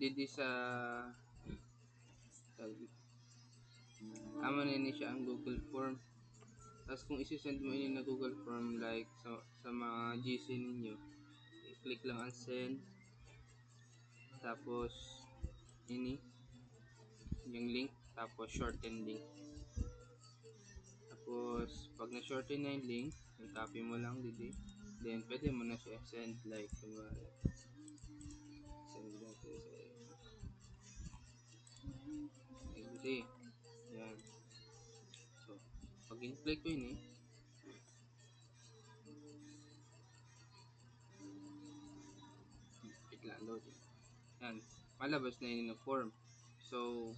didi sa amo na ni siya ang Google Form. Tapos kung isi-send mo ini na Google Form like sa mga GC ninyo, i-click lang ang send. Tapos ini yung link, tapos shorten link. Tapos pag na-shorten na yung link, i-copy mo lang dito. Then pwede mo na siya send like kunwari. Send natin sa dito. Yan. So, pag in-click ko yun wait lang, loading. Yan. Malabas na yun yung form. So,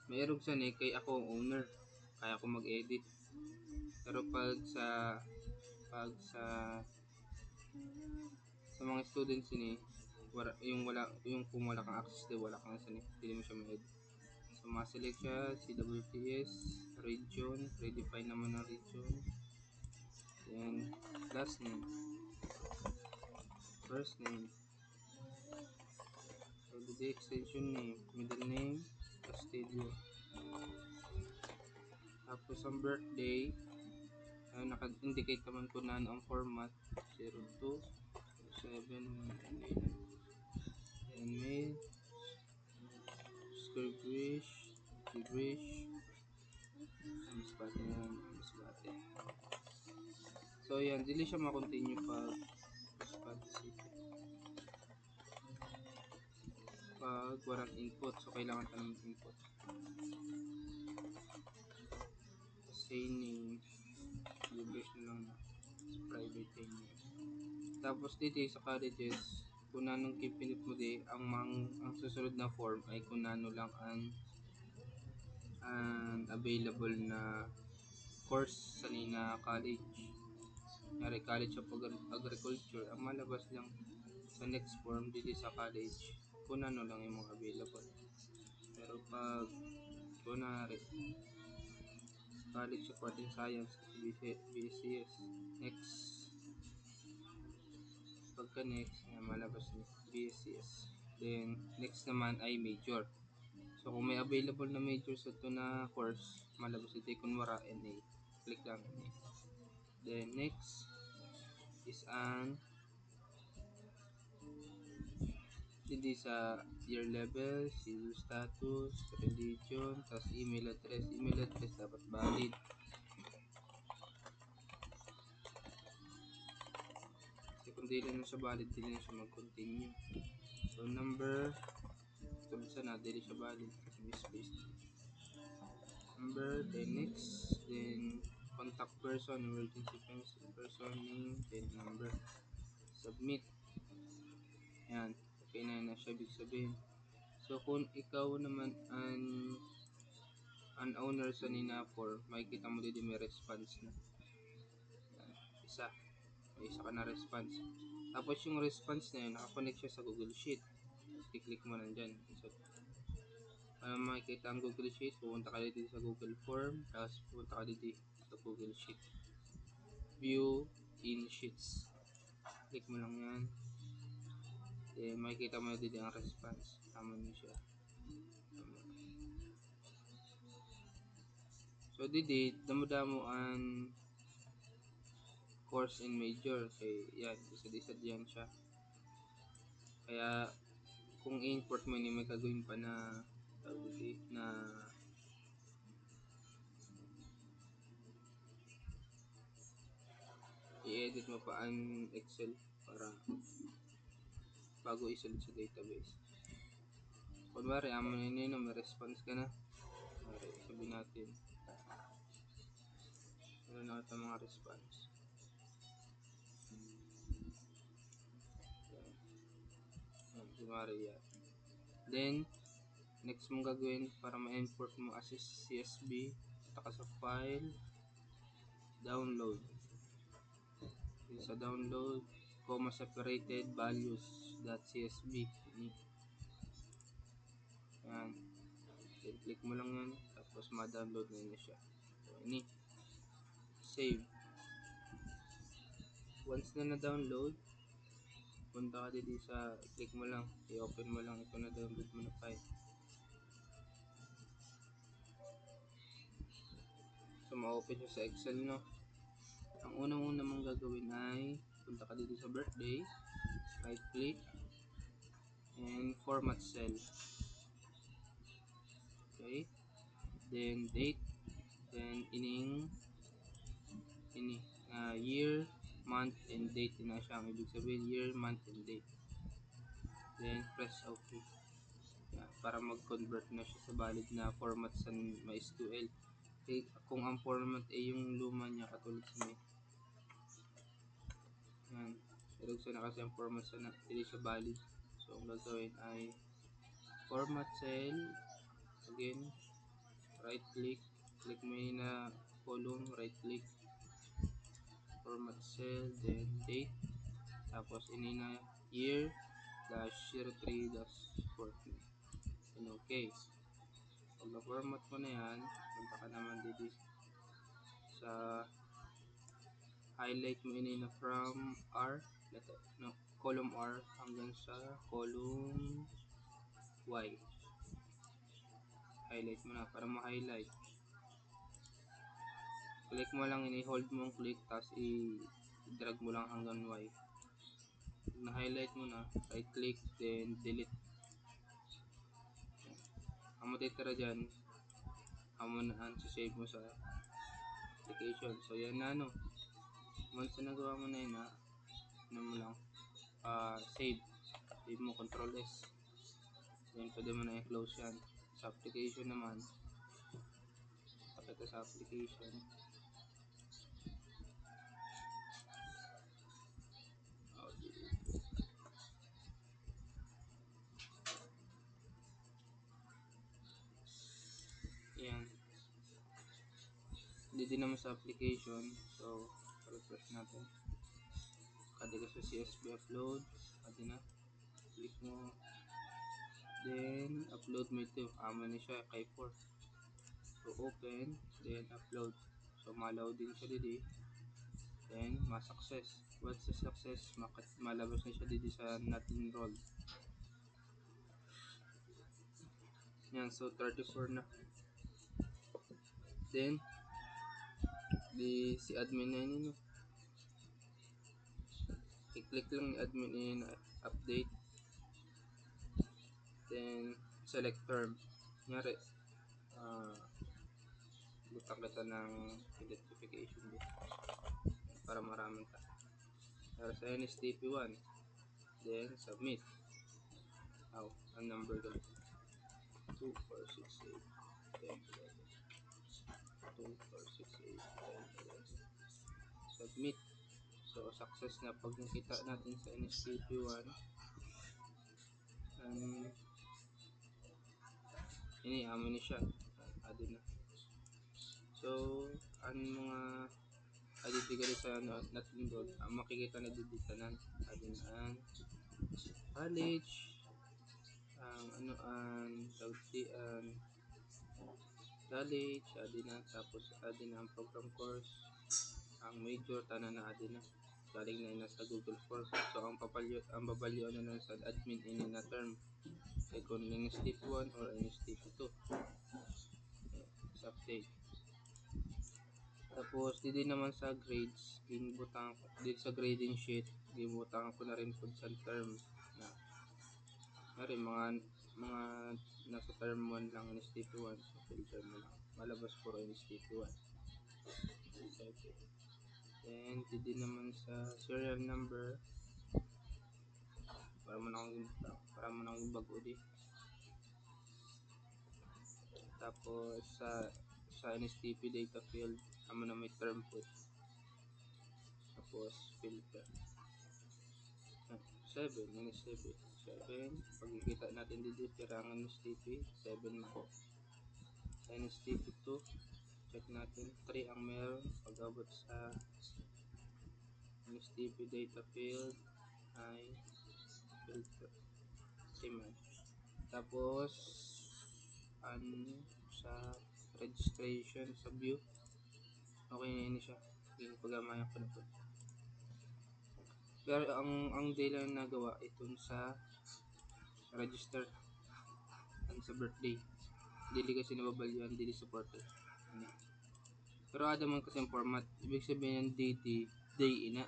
mayroong sa kay ako ang owner. Kaya ako mag-edit. Pero pag sa mga students yung kung wala kang access to, wala kang sani, hindi mo siya ma-edit. So, ma-select siya, CWTS, region, redefine naman ng region. Then, last name, first name, so the extension name, middle name, Castillo. Tapos ang birthday, naka-indicate naman ko na ang format 027189. And mail, Scribblish, Masbate yan, Masbate. So yan, dili siya ma-continue pag Masbate City. Pag walang input, so kailangan ka ng input. Say name, Scribblish na lang na private name. Tapos dito sa colleges, kung anong kipinit mo ang susunod na form ay kung ano lang ang available na course sa nina college. Nari College of Agriculture, ang malabas lang sa next form dito sa college kung ano lang yung mga available. Pero pag kunwari College of Art and Science, BCS, next, pagka next, malabas ni BSCS. Then next naman ay major. So kung may available na major sa ito na course, malabas ito kunwara NA. Click lang NA. Then next is ang hindi sa year level, civil status, religion, tas email address. Email address dapat valid. Kasi kung di lang siya valid, di lang siya mag-continue. So number, tulad sa na, di siya valid. Misplace. Number, then next, then contact person, emergency person, name, then number. Submit. Yan. Okay na siya, big sabihin. So kung ikaw naman an owner sa nina form, makikita mo dito may response na. May isa ka na response. Tapos yung response na yun, nakakonect siya sa Google Sheet. I-click mo na dyan. So, makikita ang Google Sheet, pupunta ka dito sa Google Form, tapos pupunta ka dito sa Google Sheet. View in Sheets. Click mo lang yan. Then, makikita mo dito ang response. Tama nyo siya. So, dito, damo-damo ang course and major. Kaya, yan, isa-isa diyan siya. Kaya, kung i-import mo yun, may gagawin pa na i-edit mo pa ang Excel para bago isunod sa database. Kunwari, amo na yun, may response ka na. Sabihin natin, meron na ito mga response. Kunwari yan. Then, next mong gagawin para ma-import mo as CSV, taka sa file, download. Sa download, comma separated values.csv. Yan. Then, click mo lang yan. Tapos, ma-download na yun siya. So, ini. Save. Once na na-download, punta ka dito sa, click mo lang, i-open mo lang ito na download mo na file. So ma-open siya sa Excel, no? Ang unang-una mong gagawin ay punta ka dito sa birthday, right click, and format cell. Okay, then date, then year, month, and date na siya. Ang ibig sabihin year, month, and date. Then press OK. Yan, para mag-convert na siya sa valid na format sa MySQL. Okay, kung ang format ay yung luma niya katulad sa may yan, direct na kasi ang format sa hindi siya valid. So ang gagawin ay format cell, again right click, click mo yun na column, right click, format cell, then date, tapos ini na year /03-14, and okay. Pag na-format mo na yan, punta ka naman dito sa highlight mo ini na from R, column R hanggang sa column Y. Highlight mo na para ma-highlight. Click mo lang, ini-hold mo ang click, tapos i-drag mo lang hanggang Y. Pag na-highlight mo na, right click, then delete. Ang matitira dyan, save mo sa application. So yan na, no. Once na nagawa mo na yun, mo lang, save mo, control S, then pwede mo na i-close yan. Sa application naman, pakita sa application, yan, hindi din naman sa application. So refresh natin, kada ka sa CSV upload, kada na, click mo, then upload mo ito, na siya kay 4. So open, then upload. So malaw din siya dito, then ma-success. Once sa success, malabas na siya dito sa not enrolled. Yan, so 34 na. Then si admin na yun, i-click lang ni admin in update, then select term. Kunyari, butang kita ng identification dito para maraming ka. Para sa NSTP1, then submit. Ang number ko 2468 submit. So success na pag nakita natin sa NSTP1. Ini na siya, adin na. So ang mga identical sa natin doon, makikita na dito tanan, adin ang college, ang college, adin na, tapos adin na ang program course, ang major, tanan na adin na, galing na sa Google Form. So ang babalyuan na lang sa admin ini na term kay kung yung step 1 or yung step 2 sa update. Tapos dito naman sa grades, ginbutang dito sa grading sheet, ginbutang ko na rin po sa term na mga nasa term 1 lang ni step 1, so filter mo lang, malabas po rin step 1. Okay. Then dito naman sa serial number, para mo na akong bago di. Tapos sa NSTP data field, amo na may term po. Tapos filter 7, NSTP 7, pagkikita natin dito pirangan NSTP 7 man. Sa NSTP 2, check natin 3 ang meron. Pag-abot sa NSTP data field ay filter 3 man. Tapos sa registration sa view, okay na yun siya, yung pagamayan ko na po. Pero ang day lang nagawa itong sa register ang sa birthday. Dili kasi nababalyuan, dili supported. Ano. Pero ada man kasi ang format. Ibig sabihin ng day ina.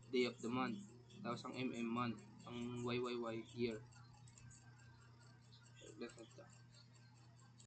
Day of the month. Tapos ang MM month. Ang YYY year. That's it.